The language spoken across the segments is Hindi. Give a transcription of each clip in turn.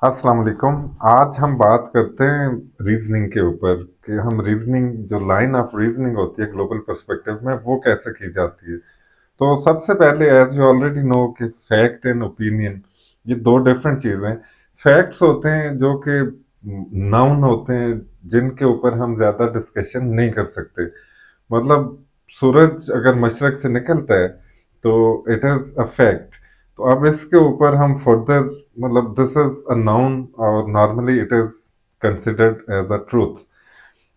अस्सलाम वालेकुम। आज हम बात करते हैं रीजनिंग के ऊपर कि हम रीजनिंग जो लाइन ऑफ रीजनिंग होती है ग्लोबल पर्सपेक्टिव में वो कैसे की जाती है। तो सबसे पहले एज यू ऑलरेडी नो कि फैक्ट एंड ओपिनियन ये दो डिफरेंट चीजें हैं। फैक्ट्स होते हैं जो कि नाउन होते हैं जिनके ऊपर हम ज्यादा डिस्कशन नहीं कर सकते। मतलब सूरज अगर मशरक से निकलता है तो इट इज अ फैक्ट। तो अब इसके ऊपर हम फर्दर मतलब दिस इज अ नाउन और normally it is considered as a truth.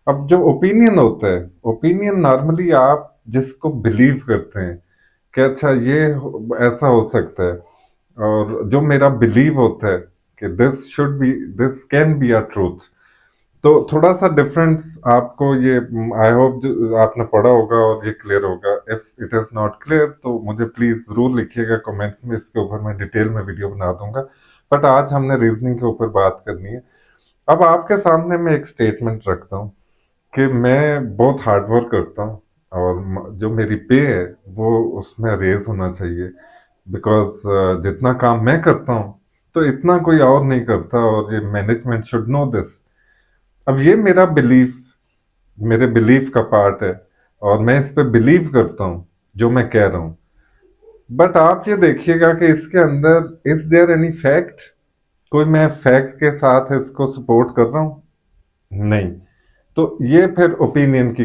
अब जो ओपिनियन होता है, ओपिनियन नॉर्मली आप जिसको बिलीव करते हैं कि अच्छा ऐसा हो सकता है, और जो मेरा बिलीव होता है कि this can be a truth. तो थोड़ा सा डिफरेंस आपको ये आई होप आपने पढ़ा होगा और ये क्लियर होगा। If it is not clear तो मुझे प्लीज जरूर लिखिएगा कमेंट्स में, इसके ऊपर मैं डिटेल में वीडियो बना दूंगा। बट आज हमने रीजनिंग के ऊपर बात करनी है। अब आपके सामने मैं एक स्टेटमेंट रखता हूँ कि मैं बहुत हार्ड वर्क करता हूँ और जो मेरी पे है वो उसमें रेज होना चाहिए। बिकॉज जितना काम मैं करता हूँ तो इतना कोई और नहीं करता, और ये मैनेजमेंट शुड नो दिस। अब ये मेरे बिलीफ का पार्ट है और मैं इस पे बिलीव करता हूँ जो मैं कह रहा हूँ। बट आप ये देखिएगा कि इसके अंदर इज देयर एनी फैक्ट? कोई मैं फैक्ट के साथ इसको सपोर्ट कर रहा हूँ? नहीं। तो ये फिर ओपिनियन की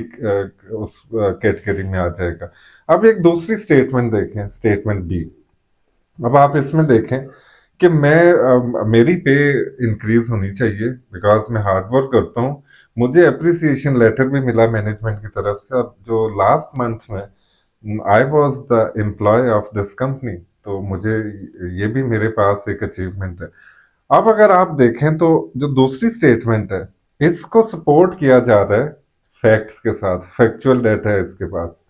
उस कैटेगरी में आ जाएगा। अब एक दूसरी स्टेटमेंट देखें, स्टेटमेंट बी। अब आप इसमें देखें कि मेरी पे इंक्रीज होनी चाहिए बिकॉज मैं हार्ड वर्क करता हूँ। मुझे अप्रिसिएशन लेटर भी मिला मैनेजमेंट की तरफ से। अब जो लास्ट मंथ में I was the employ of this company, तो मुझे ये भी मेरे पास एक अचीवमेंट है। अब अगर आप देखें तो जो दूसरी स्टेटमेंट है इसको सपोर्ट किया जा रहा है फैक्ट्स के साथ, फैक्चुअल डाटा है इसके पास।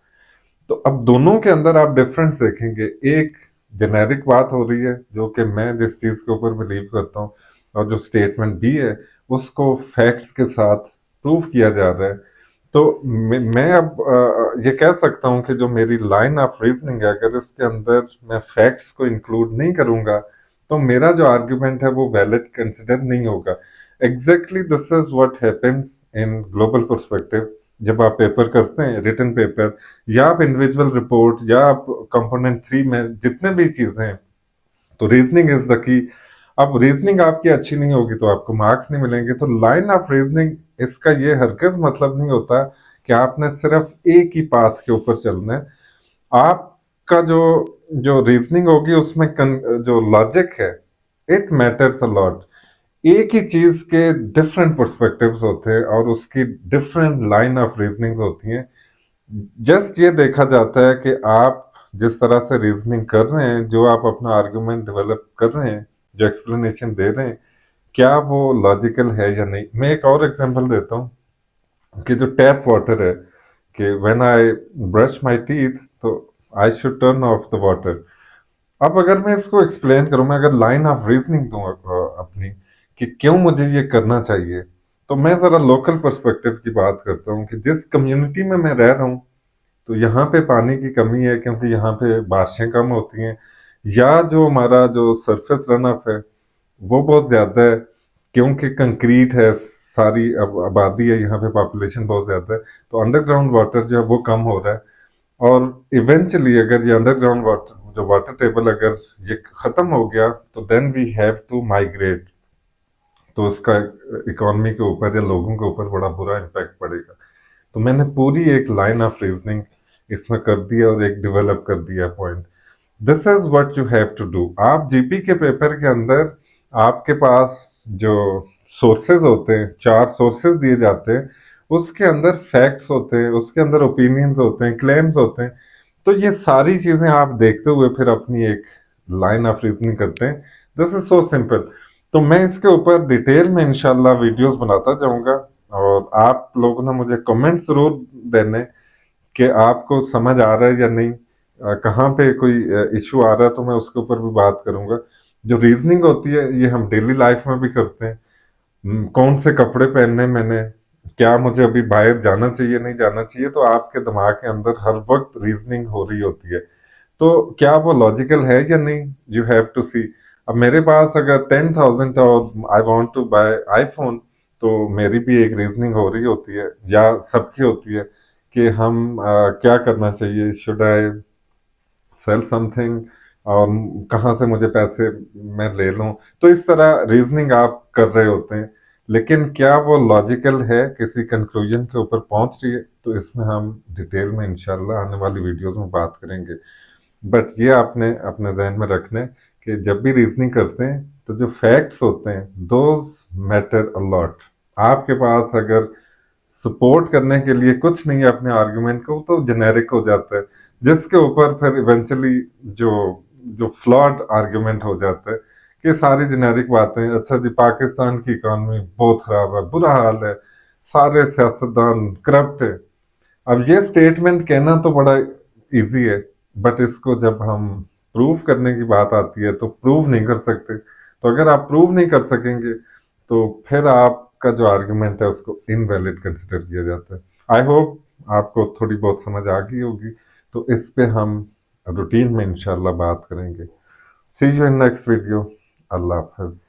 तो अब दोनों के अंदर आप डिफरेंस देखेंगे। एक जेनेरिक बात हो रही है जो कि मैं जिस चीज के ऊपर बिलीव करता हूँ, और जो स्टेटमेंट बी है उसको फैक्ट्स के साथ प्रूव किया जा रहा है। तो मैं अब ये कह सकता हूँ कि जो मेरी लाइन ऑफ रीजनिंग है अगर इसके अंदर मैं फैक्ट्स को इंक्लूड नहीं करूंगा तो मेरा जो आर्ग्यूमेंट है वो वैलिड कंसिडर नहीं होगा। Exactly this is what happens in global perspective. जब आप पेपर करते हैं, रिटन पेपर, या आप इंडिविजुअल रिपोर्ट, या आप कंपोनेंट थ्री में जितने भी चीजें हैं, तो रीजनिंग इज द की। अब रीजनिंग आपकी अच्छी नहीं होगी तो आपको मार्क्स नहीं मिलेंगे। तो लाइन ऑफ रीजनिंग इसका ये हरगिज मतलब नहीं होता कि आपने सिर्फ एक ही पाथ के ऊपर चलना है। आपका जो जो रीजनिंग होगी उसमें जो लॉजिक है, इट मैटर्स अ लॉट। एक ही चीज के डिफरेंट पर्सपेक्टिव्स होते हैं और उसकी डिफरेंट लाइन ऑफ रीजनिंग होती हैं। जस्ट ये देखा जाता है कि आप जिस तरह से रीजनिंग कर रहे हैं, जो आप अपना आर्गुमेंट डेवलप कर रहे हैं, जो एक्सप्लेनेशन दे रहे हैं, क्या वो लॉजिकल है या नहीं। मैं एक और एग्जांपल देता हूँ कि जो टैप वाटर है, कि when I brush my teeth तो I should turn off the water. अब अगर मैं इसको एक्सप्लेन करूं, मैं अगर लाइन ऑफ रीजनिंग दूं अपनी कि क्यों मुझे ये करना चाहिए, तो मैं जरा लोकल पर्सपेक्टिव की बात करता हूँ कि जिस कम्युनिटी में मैं रह रहा हूँ तो यहाँ पे पानी की कमी है क्योंकि यहाँ पे बारिशें कम होती हैं, या जो हमारा जो सरफेस रन अप है वो बहुत ज्यादा है क्योंकि कंक्रीट है, सारी आबादी है यहाँ पे, पॉपुलेशन बहुत ज्यादा है। तो अंडरग्राउंड वाटर जो है वो कम हो रहा है। और इवेंचुअली अगर ये अंडरग्राउंड वाटर जो वाटर टेबल अगर ये खत्म हो गया तो then we have to migrate. तो उसका इकोनॉमी के ऊपर या लोगों के ऊपर बड़ा बुरा इम्पैक्ट पड़ेगा। तो मैंने पूरी एक लाइन ऑफ रीजनिंग इसमें कर दिया और एक डेवलप कर दिया point. This is what you have to do. आप जीपी के पेपर के अंदर आपके पास जो सोर्सेज होते हैं, चार सोर्सेज दिए जाते हैं, उसके अंदर फैक्ट्स होते हैं, उसके अंदर ओपिनियंस होते हैं, क्लेम्स होते हैं। तो ये सारी चीजें आप देखते हुए फिर अपनी एक लाइन ऑफ रीजनिंग करते हैं। This is so simple. तो मैं इसके ऊपर डिटेल में इंशाल्लाह वीडियोस बनाता जाऊंगा, और आप लोगों ने मुझे कमेंट जरूर देने कि आपको समझ आ रहा है या नहीं, कहाँ पे कोई इशू आ रहा है, तो मैं उसके ऊपर भी बात करूंगा। जो रीजनिंग होती है ये हम डेली लाइफ में भी करते हैं। कौन से कपड़े पहनने मैंने, क्या मुझे अभी बाहर जाना चाहिए नहीं जाना चाहिए, तो आपके दिमाग के अंदर हर वक्त रीजनिंग हो रही होती है। तो क्या वो लॉजिकल है या नहीं, यू हैव टू सी। अब मेरे पास अगर 10,000 और I want to buy iPhone, तो मेरी भी एक रीजनिंग हो रही होती है या सबकी होती है कि हम क्या करना चाहिए, शुड आई सेल समथिंग, और कहाँ से मुझे पैसे मैं ले लूं। तो इस तरह रीजनिंग आप कर रहे होते हैं, लेकिन क्या वो लॉजिकल है, किसी कंक्लूजन के ऊपर पहुंच रही है, तो इसमें हम डिटेल में इंशाल्लाह आने वाली वीडियोस में बात करेंगे। बट ये आपने अपने जहन में रखना है कि जब भी रीजनिंग करते हैं तो जो फैक्ट्स होते हैं दोज मैटर अ लॉट। आपके पास अगर सपोर्ट करने के लिए कुछ नहीं है अपने आर्गुमेंट को, तो जेनेरिक हो जाता है, जिसके ऊपर फिर इवेंचुअली जो जो फ्लॉड आर्गुमेंट हो जाता है कि सारी जेनेरिक बातें, अच्छा जी पाकिस्तान की इकॉनमी बहुत खराब है, बुरा हाल है, सारे सियासतदान करप्ट है। अब ये स्टेटमेंट कहना तो बड़ा इजी है, बट इसको जब हम प्रूव करने की बात आती है तो प्रूव नहीं कर सकते। तो अगर आप प्रूव नहीं कर सकेंगे तो फिर आपका जो आर्गुमेंट है उसको इनवैलिड कंसिडर किया जाता है। आई होप आपको थोड़ी बहुत समझ आ गई होगी। तो इस पे हम रूटीन में इंशाल्लाह बात करेंगे। See you in next video. अल्लाह हाफिज।